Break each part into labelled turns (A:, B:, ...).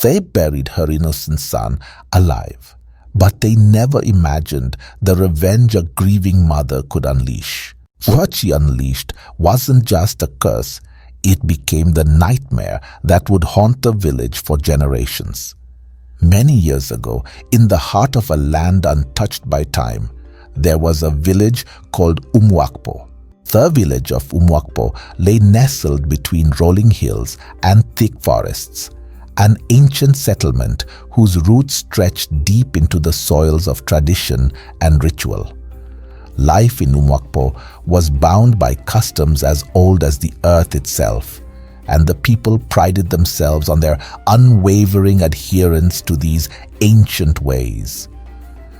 A: They buried her innocent son alive, but they never imagined the revenge a grieving mother could unleash. What she unleashed wasn't just a curse, it became the nightmare that would haunt the village for generations. Many years ago, in the heart of a land untouched by time, there was a village called Umuakpo. The village of Umuakpo lay nestled between rolling hills and thick forests, an ancient settlement whose roots stretched deep into the soils of tradition and ritual. Life in Umuakpo was bound by customs as old as the earth itself, and the people prided themselves on their unwavering adherence to these ancient ways.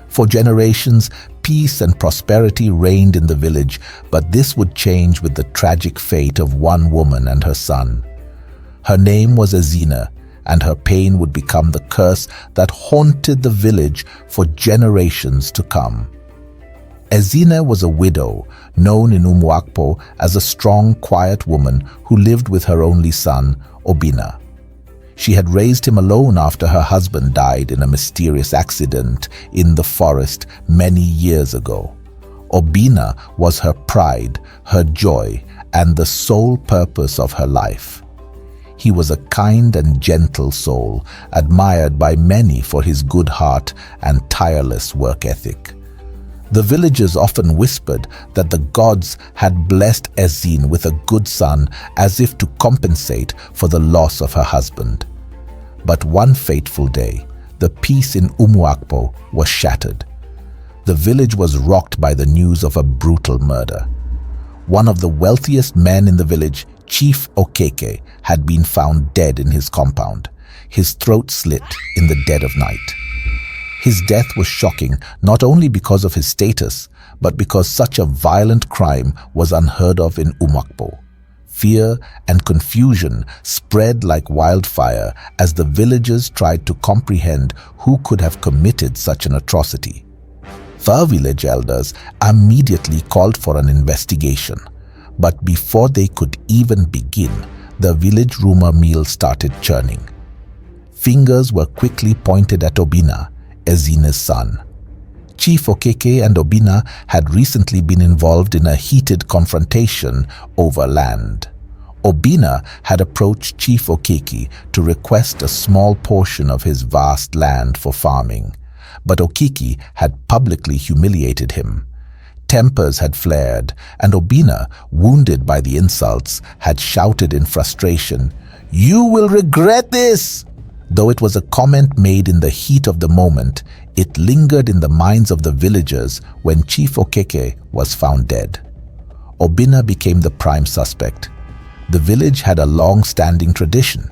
A: For generations, peace and prosperity reigned in the village, but this would change with the tragic fate of one woman and her son. Her name was REGINA, and her pain would become the curse that haunted the village for generations to come. REGINA was a widow, known in Umuakpo as a strong, quiet woman who lived with her only son, Obina. She had raised him alone after her husband died in a mysterious accident in the forest many years ago. Obina was her pride, her joy, and the sole purpose of her life. He was a kind and gentle soul, admired by many for his good heart and tireless work ethic. The villagers often whispered that the gods had blessed REGINA with a good son as if to compensate for the loss of her husband. But one fateful day, the peace in Umuakpo was shattered. The village was rocked by the news of a brutal murder. One of the wealthiest men in the village, Chief Okeke, had been found dead in his compound, his throat slit in the dead of night. His death was shocking not only because of his status, but because such a violent crime was unheard of in Umuakpo. Fear and confusion spread like wildfire as the villagers tried to comprehend who could have committed such an atrocity. The village elders immediately called for an investigation, but before they could even begin, the village rumor mill started churning. Fingers were quickly pointed at Obina, REGINA's son. Chief Okeke and Obina had recently been involved in a heated confrontation over land. Obina had approached Chief Okeke to request a small portion of his vast land for farming, but Okeke had publicly humiliated him. Tempers had flared, and Obina, wounded by the insults, had shouted in frustration, "You will regret this!" Though it was a comment made in the heat of the moment, it lingered in the minds of the villagers when Chief Okeke was found dead. Obina became the prime suspect. The village had a long-standing tradition.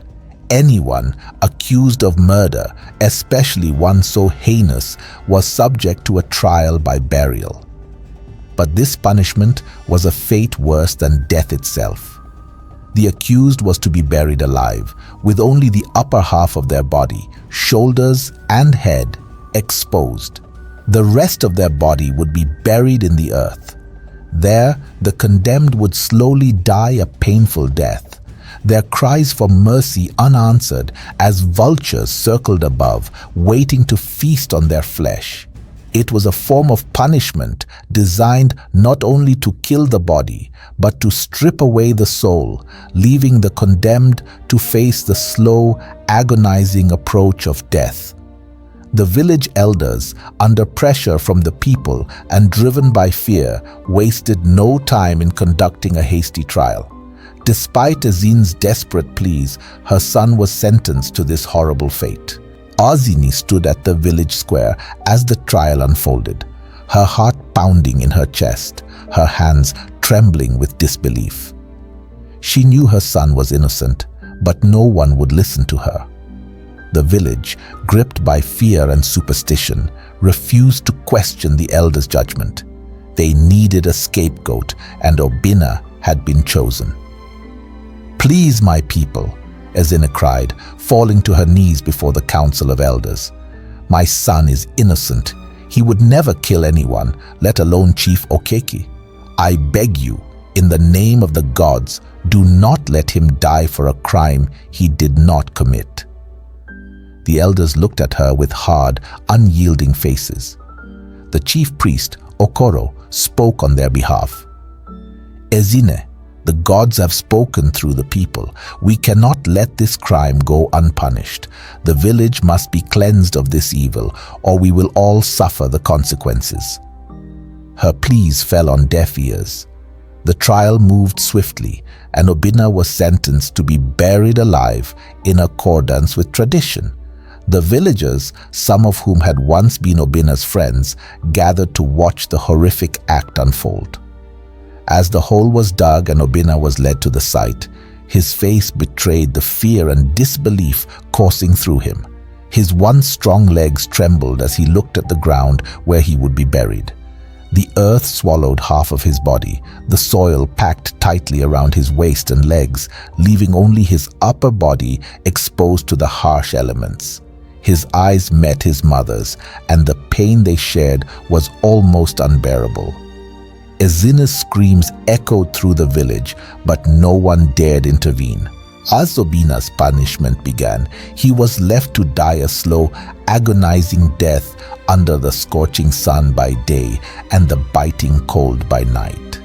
A: Anyone accused of murder, especially one so heinous, was subject to a trial by burial. But this punishment was a fate worse than death itself. The accused was to be buried alive, with only the upper half of their body, shoulders and head, exposed. The rest of their body would be buried in the earth. There, the condemned would slowly die a painful death, their cries for mercy unanswered as vultures circled above, waiting to feast on their flesh. It was a form of punishment designed not only to kill the body, but to strip away the soul, leaving the condemned to face the slow, agonizing approach of death. The village elders, under pressure from the people and driven by fear, wasted no time in conducting a hasty trial. Despite REGINA's desperate pleas, her son was sentenced to this horrible fate. REGINA stood at the village square as the trial unfolded, her heart pounding in her chest, her hands trembling with disbelief. She knew her son was innocent, but no one would listen to her. The village, gripped by fear and superstition, refused to question the elders' judgment. They needed a scapegoat, and Obina had been chosen. "Please, my people," REGINA cried, falling to her knees before the council of elders. "My son is innocent. He would never kill anyone, let alone Chief Okeke. I beg you, in the name of the gods, do not let him die for a crime he did not commit." The elders looked at her with hard, unyielding faces. The chief priest, Okoro, spoke on their behalf. "Ezine, the gods have spoken through the people. We cannot let this crime go unpunished. The village must be cleansed of this evil, or we will all suffer the consequences." Her pleas fell on deaf ears. The trial moved swiftly, and Obina was sentenced to be buried alive in accordance with tradition. The villagers, some of whom had once been Obina's friends, gathered to watch the horrific act unfold. As the hole was dug and Obina was led to the site, his face betrayed the fear and disbelief coursing through him. His once strong legs trembled as he looked at the ground where he would be buried. The earth swallowed half of his body, the soil packed tightly around his waist and legs, leaving only his upper body exposed to the harsh elements. His eyes met his mother's, and the pain they shared was almost unbearable. Ezine's screams echoed through the village, but no one dared intervene. As Obina's punishment began, he was left to die a slow, agonizing death under the scorching sun by day and the biting cold by night.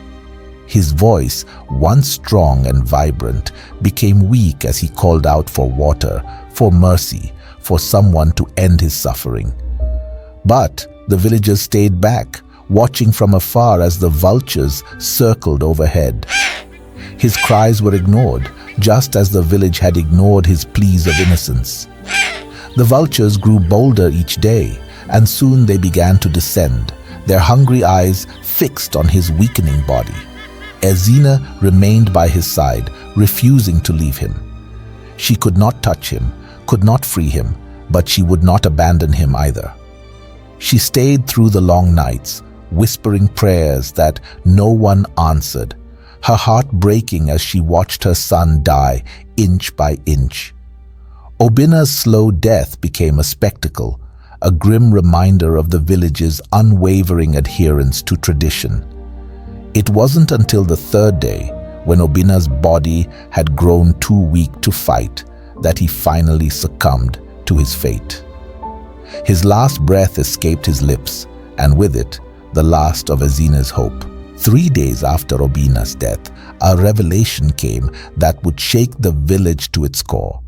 A: His voice, once strong and vibrant, became weak as he called out for water, for mercy, for someone to end his suffering. But the villagers stayed back, watching from afar as the vultures circled overhead. His cries were ignored, just as the village had ignored his pleas of innocence. The vultures grew bolder each day, and soon they began to descend, their hungry eyes fixed on his weakening body. Ezine remained by his side, refusing to leave him. She could not touch him, could not free him, but she would not abandon him either. She stayed through the long nights, whispering prayers that no one answered, her heart breaking as she watched her son die inch by inch. Obina's slow death became a spectacle, a grim reminder of the village's unwavering adherence to tradition. It wasn't until the third day, when Obina's body had grown too weak to fight, that he finally succumbed to his fate. His last breath escaped his lips, and with it, the last of Ezine's hope. 3 days after Obina's death, a revelation came that would shake the village to its core.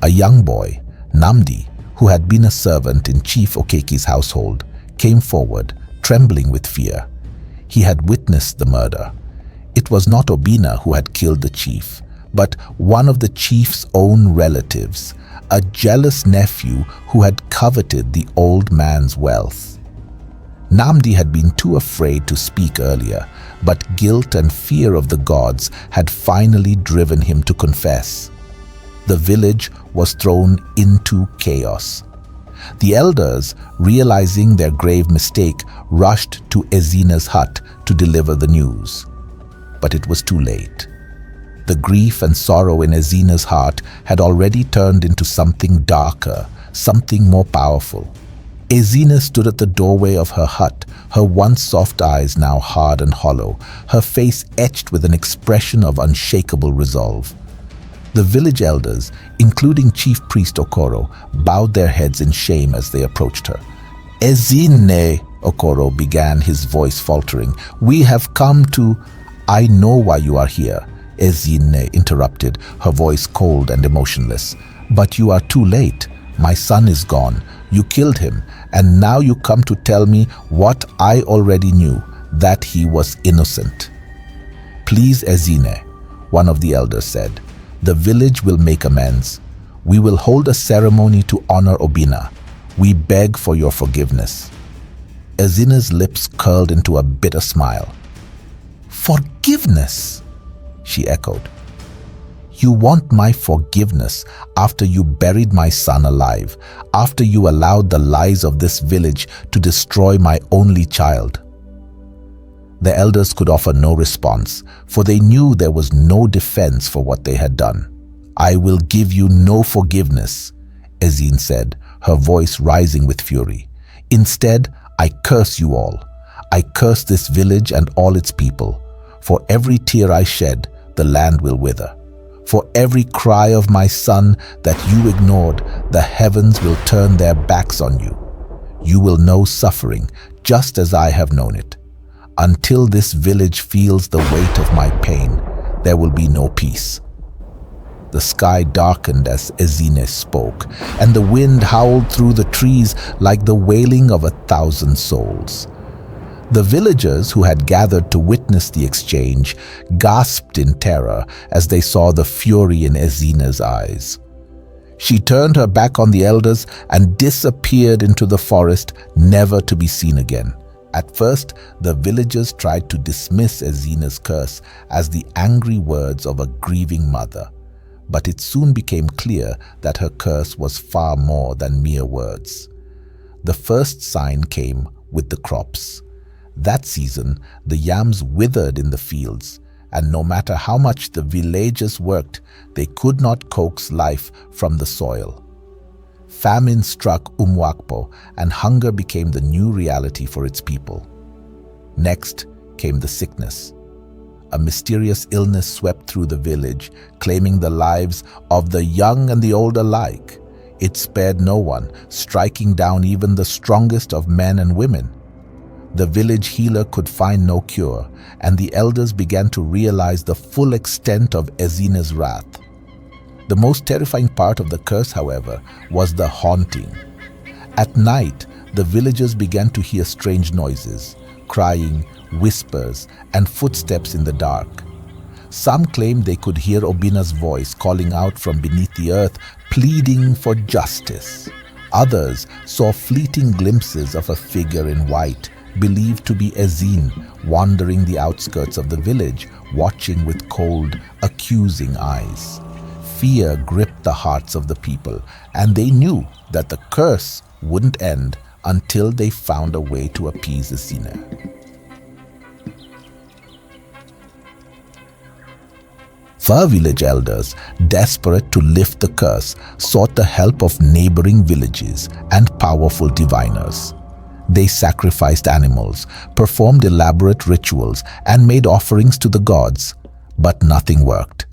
A: A young boy, Namdi, who had been a servant in Chief Okeke's household, came forward, trembling with fear. He had witnessed the murder. It was not Obina who had killed the chief, but one of the chief's own relatives, a jealous nephew who had coveted the old man's wealth. Namdi had been too afraid to speak earlier, but guilt and fear of the gods had finally driven him to confess. The village was thrown into chaos. The elders, realizing their grave mistake, rushed to Ezine's hut to deliver the news. But it was too late. The grief and sorrow in Ezine's heart had already turned into something darker, something more powerful. Ezine stood at the doorway of her hut, her once soft eyes now hard and hollow, her face etched with an expression of unshakable resolve. The village elders, including Chief Priest Okoro, bowed their heads in shame as they approached her. "Ezine," Okoro began, his voice faltering, "we have come to—" "I know why you are here," Ezine interrupted, her voice cold and emotionless. "But you are too late. My son is gone. You killed him, and now you come to tell me what I already knew, that he was innocent." "Please, Ezine," one of the elders said. "The village will make amends. We will hold a ceremony to honor Obina. We beg for your forgiveness." Ezine's lips curled into a bitter smile. "Forgiveness?" she echoed. "You want my forgiveness after you buried my son alive, after you allowed the lies of this village to destroy my only child?" The elders could offer no response, for they knew there was no defense for what they had done. "I will give you no forgiveness," Ezine said, her voice rising with fury. "Instead, I curse you all. I curse this village and all its people. For every tear I shed, the land will wither. For every cry of my son that you ignored, the heavens will turn their backs on you. You will know suffering just as I have known it. Until this village feels the weight of my pain, there will be no peace." The sky darkened as EGINA spoke, and the wind howled through the trees like the wailing of 1,000 souls. The villagers who had gathered to witness the exchange gasped in terror as they saw the fury in EGINA's eyes. She turned her back on the elders and disappeared into the forest, never to be seen again. At first, the villagers tried to dismiss EGINA's curse as the angry words of a grieving mother, but it soon became clear that her curse was far more than mere words. The first sign came with the crops. That season, the yams withered in the fields, and no matter how much the villagers worked, they could not coax life from the soil. Famine struck Umwakpo, and hunger became the new reality for its people. Next came the sickness. A mysterious illness swept through the village, claiming the lives of the young and the old alike. It spared no one, striking down even the strongest of men and women. The village healer could find no cure, and the elders began to realize the full extent of EGINA's wrath. The most terrifying part of the curse, however, was the haunting. At night, the villagers began to hear strange noises, crying, whispers, and footsteps in the dark. Some claimed they could hear Obina's voice calling out from beneath the earth, pleading for justice. Others saw fleeting glimpses of a figure in white, believed to be EGINA, wandering the outskirts of the village, watching with cold, accusing eyes. Fear gripped the hearts of the people, and they knew that the curse wouldn't end until they found a way to appease EGINA. Far village elders, desperate to lift the curse, sought the help of neighboring villages and powerful diviners. They sacrificed animals, performed elaborate rituals, and made offerings to the gods, but nothing worked.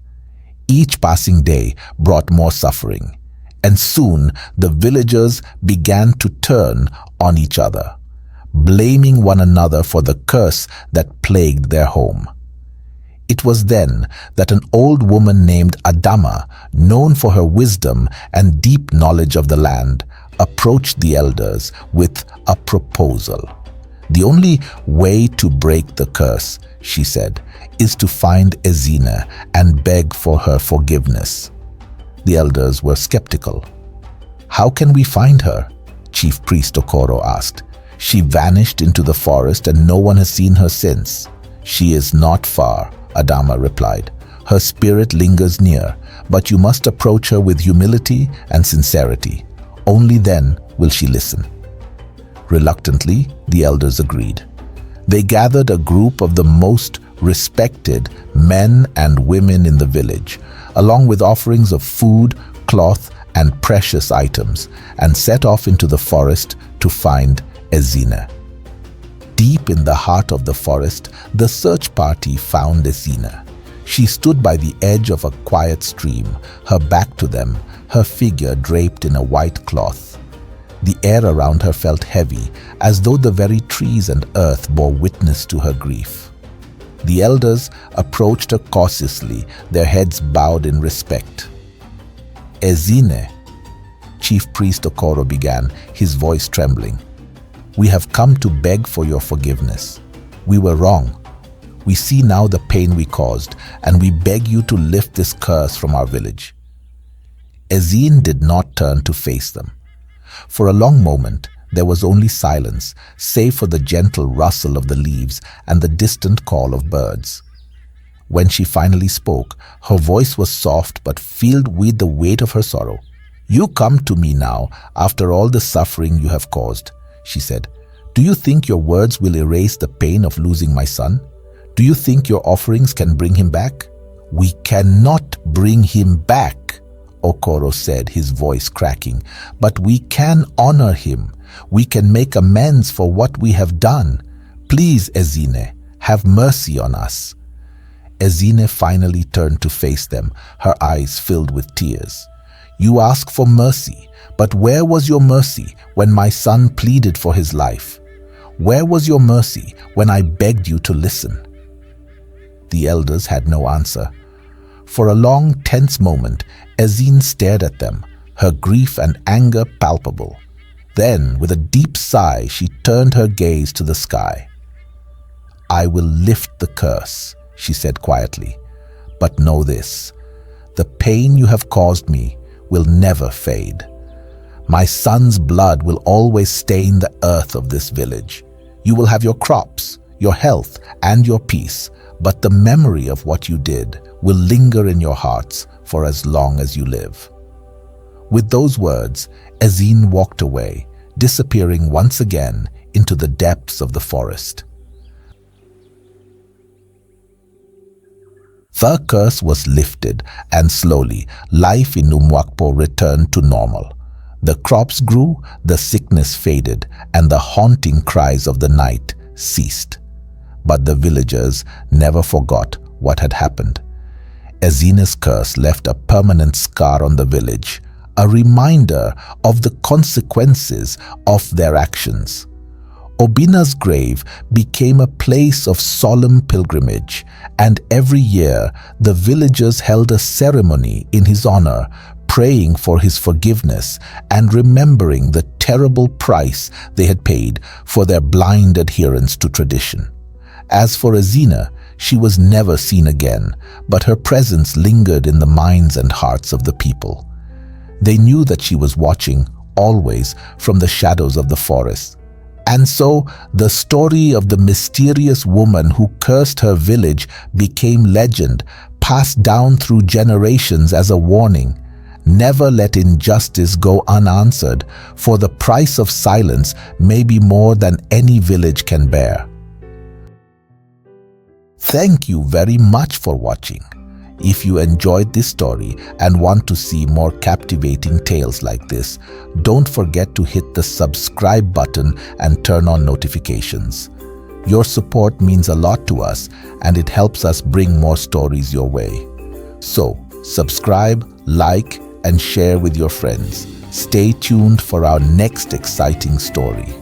A: Each passing day brought more suffering, and soon the villagers began to turn on each other, blaming one another for the curse that plagued their home. It was then that an old woman named Adama, known for her wisdom and deep knowledge of the land, approached the elders with a proposal. "The only way to break the curse," she said, "is to find EGINA and beg for her forgiveness." The elders were skeptical. "How can we find her?" Chief Priest Okoro asked. "She vanished into the forest and no one has seen her since." "She is not far," Adama replied. "Her spirit lingers near, but you must approach her with humility and sincerity. Only then will she listen." Reluctantly, the elders agreed. They gathered a group of the most respected men and women in the village, along with offerings of food, cloth, and precious items, and set off into the forest to find EGINA. Deep in the heart of the forest, the search party found EGINA. She stood by the edge of a quiet stream, her back to them, her figure draped in a white cloth. The air around her felt heavy, as though the very trees and earth bore witness to her grief. The elders approached her cautiously, their heads bowed in respect. "EGINA," Chief Priest Okoro began, his voice trembling. "We have come to beg for your forgiveness. We were wrong. We see now the pain we caused, and we beg you to lift this curse from our village." EGINA did not turn to face them. For a long moment, there was only silence, save for the gentle rustle of the leaves and the distant call of birds. When she finally spoke, her voice was soft but filled with the weight of her sorrow. "You come to me now after all the suffering you have caused," she said. "Do you think your words will erase the pain of losing my son? Do you think your offerings can bring him back?" "We cannot bring him back," Okoro said, his voice cracking. "But we can honor him. We can make amends for what we have done. Please, EGINA, have mercy on us." Ezine finally turned to face them, her eyes filled with tears. "You ask for mercy, but where was your mercy when my son pleaded for his life? Where was your mercy when I begged you to listen?" The elders had no answer. For a long, tense moment, Ezine stared at them, her grief and anger palpable. Then, with a deep sigh, she turned her gaze to the sky. "I will lift the curse," she said quietly. "But know this, the pain you have caused me will never fade. My son's blood will always stain the earth of this village. You will have your crops, your health, and your peace, but the memory of what you did will linger in your hearts for as long as you live." With those words, Ezine walked away, disappearing once again into the depths of the forest. The curse was lifted, and slowly life in Umwakpo returned to normal. The crops grew, the sickness faded, and the haunting cries of the night ceased. But the villagers never forgot what had happened. Ezine's curse left a permanent scar on the village, a reminder of the consequences of their actions. Obina's grave became a place of solemn pilgrimage, and every year the villagers held a ceremony in his honor, praying for his forgiveness and remembering the terrible price they had paid for their blind adherence to tradition. As for Ezine, she was never seen again, but her presence lingered in the minds and hearts of the people. They knew that she was watching, always, from the shadows of the forest. And so, the story of the mysterious woman who cursed her village became legend, passed down through generations as a warning. Never let injustice go unanswered, for the price of silence may be more than any village can bear. Thank you very much for watching. If you enjoyed this story and want to see more captivating tales like this, don't forget to hit the subscribe button and turn on notifications. Your support means a lot to us, and it helps us bring more stories your way. So, subscribe, like, and share with your friends. Stay tuned for our next exciting story.